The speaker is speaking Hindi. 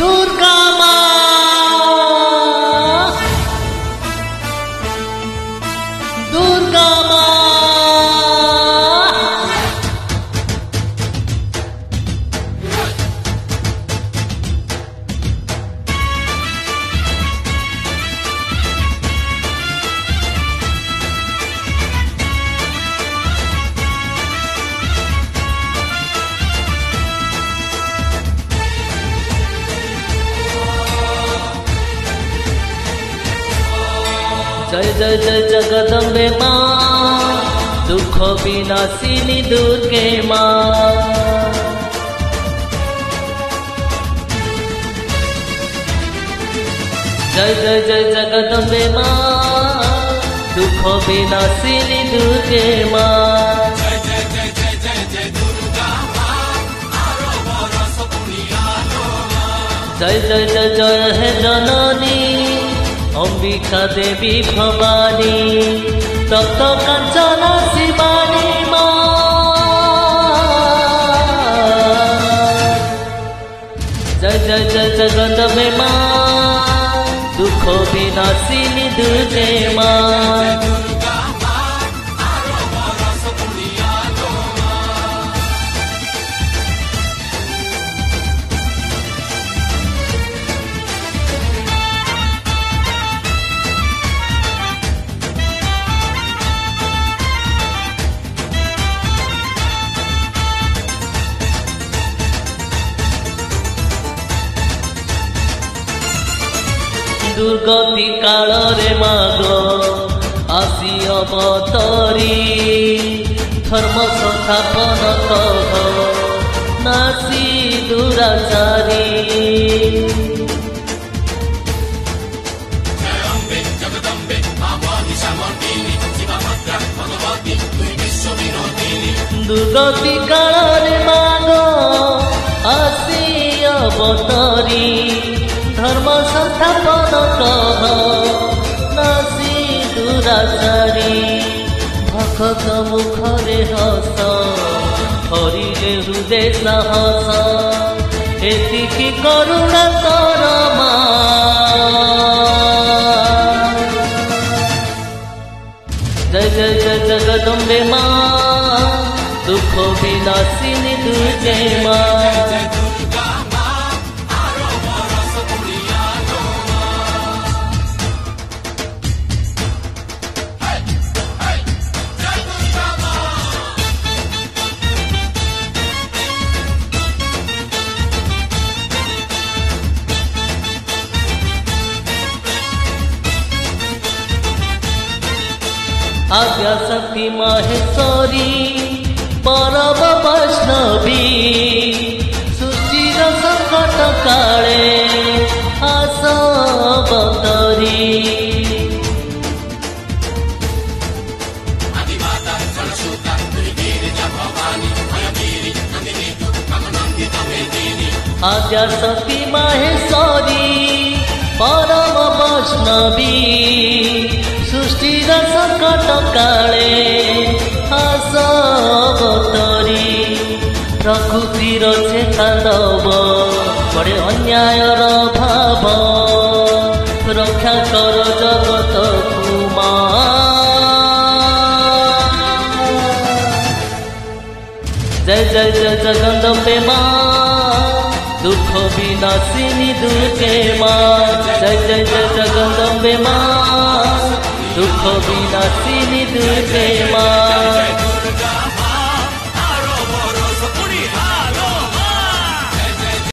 दुर्गा माँ, दुर्गा माँ। जय जय जय जगदम्बे माँ, दुख विनाशिनी दुर्गे माँ। जय जय जय जगदम्बे माँ, दुख विनाशिनी दुर्गे माँ। जय जय जय जय जय जय दुर्गा माँ, आरो बरस पुनियालो माँ। जय जय जय जय हे जननी अंबिका देवी भवानी, तप्त कांचन शिवानी माँ। जय जय जय जगदम्बे माँ, दुख विनाशिनी दुर्गे माँ। दुर्गा माँ, आरो बरस पुनियालो माँ। दुर्गति काल रे माग आसी अवतरी, धर्म संस्थापन कह नासी दुराचारी। जय अम्बे जगदम्बे माँ महिषामर्दिनी, शिवा भद्रा भगवती तुई विश्व विनोदिनी। दुर्गति काल रे माग आसी अवतरी, धर्म संस्थापन कह नासी दुराचारी। भक्त मुखरे हस हरिले हृदय साहस, एतिकी करुणा कर माँ। जय जय जय जगदम्बे माँ, दुख विनाशिनी दुर्गे माँ। जय दुर्गा माँ, आरो बरस पुनियालो माँ। हे हे जय दुर्गा माँ। आद्या शक्ति माहेश्वरी परम वैष्णवी, सृष्टिर संकट काले आस अवतरी। आदिमाता सरस्वती तुई गिरिजा भवानी, भयवीरी नंदिनी तु मम नंदित मेदिनी। आद्या शक्ति माहेश्वरी परम वैष्णवी, सृष्टिर संकट काले आस अवतरी। प्रकृतिर चेतादव बड़े अन्यायर भाव, रक्षा कर जगत कुमार। जय जय जय जगदम्बे माँ, दुख विनाशिनी दुर्गे माँ। जय जय जय जगदम्बे माँ, दुख विनाशिनी दुर्गे माँ। दुर्गा